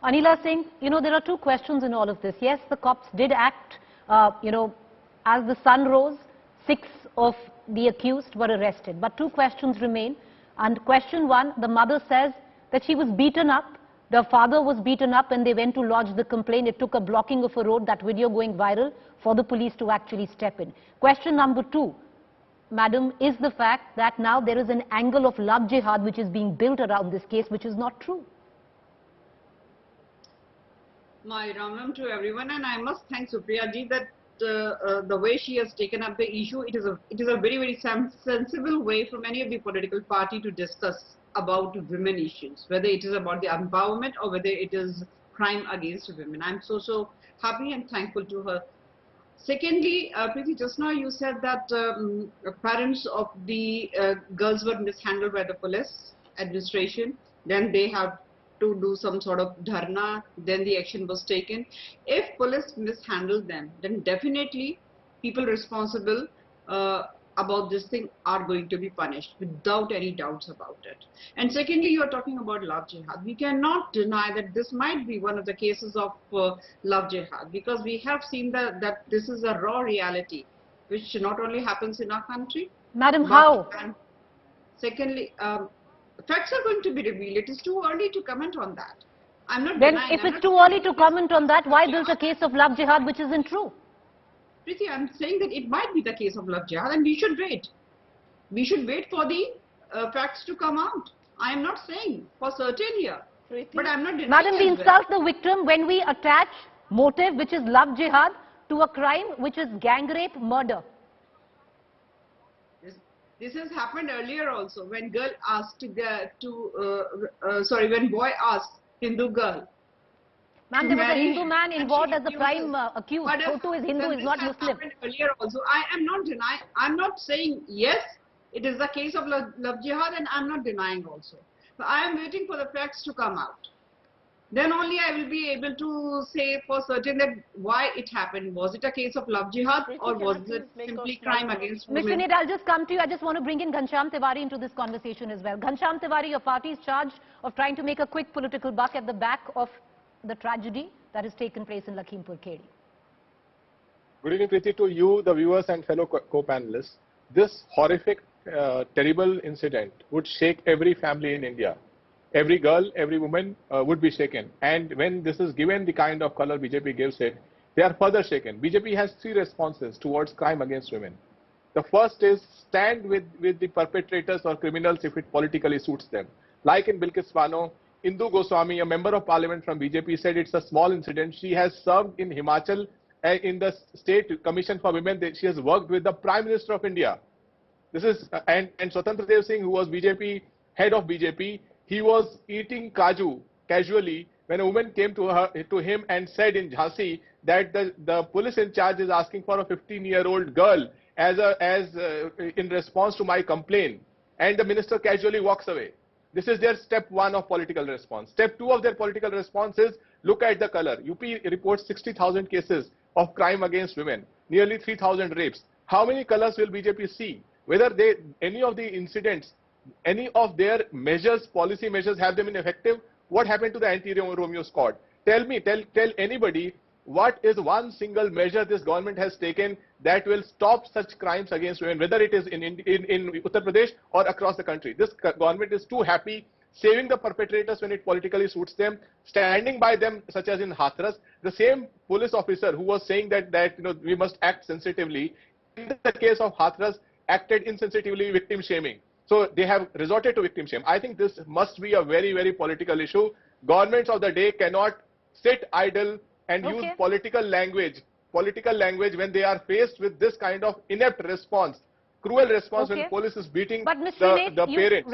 Anila Singh, there are two questions in all of this. Yes, the cops did act, as the sun rose, 6 of the accused were arrested. But two questions remain. And question one, the mother says that she was beaten up. The father was beaten up and they went to lodge the complaint. It took a blocking of a road, that video going viral, for the police to actually step in. Question number two, madam, is the fact that now there is an angle of love jihad which is being built around this case, which is not true. My Ram to everyone, and I must thank Supriya ji that the way she has taken up the issue, it is a very, very sensible way for many of the political party to discuss about women issues, whether it is about the empowerment or whether it is crime against women. I'm so happy and thankful to her. Secondly, Preeti, just now you said that parents of the girls were mishandled by the police administration. Then they have to do some sort of dharna, then the action was taken. If police mishandled them, then definitely people responsible about this thing are going to be punished without any doubts about it. And secondly, you are talking about love jihad. We cannot deny that this might be one of the cases of love jihad, because we have seen that this is a raw reality which not only happens in our country. Madam, how? And secondly, facts are going to be revealed. It is too early to comment on that. I'm not denying. Then if it's too early to comment on that, why build a case of love jihad which isn't true? Preeti, I'm saying that it might be the case of love jihad and we should wait. We should wait for the facts to come out. I am not saying for certain here, but I'm not denying. Madam, we insult the victim when we attach motive, which is love jihad, to a crime which is gang rape, murder. This has happened earlier also, when girl asked when boy asked Hindu girl. Ma'am, there was a Hindu man involved as a prime accused. Photo is Hindu, is not Muslim. Happened earlier also. I am not denying. I'm not saying yes, it is the case of love jihad, and I'm not denying also. But I am waiting for the facts to come out. Then only I will be able to say for certain that why it happened. Was it a case of love jihad or was it simply crime against women? Ms. Vinay, I'll just come to you. I just want to bring in Ghanshyam Tiwari into this conversation as well. Ghanshyam Tiwari, your party is charged of trying to make a quick political buck at the back of the tragedy that has taken place in Lakhimpur Kheri. Good evening, Preeti, to you, the viewers and fellow co-panelists. This horrific, terrible incident would shake every family in India. Every girl, every woman would be shaken. And when this is given the kind of color BJP gives it, they are further shaken. BJP has 3 responses towards crime against women. The first is stand with the perpetrators or criminals if it politically suits them. Like in Bilkis Bano, Indu Goswami, a member of parliament from BJP, said it's a small incident. She has served in Himachal in the State Commission for Women. She has worked with the Prime Minister of India. This is and Swatantra Dev Singh, who was head of BJP, he was eating kaju casually when a woman came to him and said in Jhansi that the police in charge is asking for a 15-year-old girl in response to my complaint, and the minister casually walks away. This is their step 1 of political response. Step 2 of their political response is look at the color. UP reports 60,000 cases of crime against women, nearly 3,000 rapes. How many colors will BJP see? Whether any of the incidents, any of their measures, policy measures, have them ineffective? What happened to the anti-Romeo squad? Tell anybody what is one single measure this government has taken that will stop such crimes against women, whether it is in Uttar Pradesh or across the country. This government is too happy saving the perpetrators when it politically suits them, standing by them, such as in Hathras. The same police officer who was saying that we must act sensitively, in the case of Hathras, acted insensitively, victim shaming. So they have resorted to victim shame. I think this must be a very, very political issue. Governments of the day cannot sit idle and use political language when they are faced with this kind of inept response, cruel response when police is beating the parents.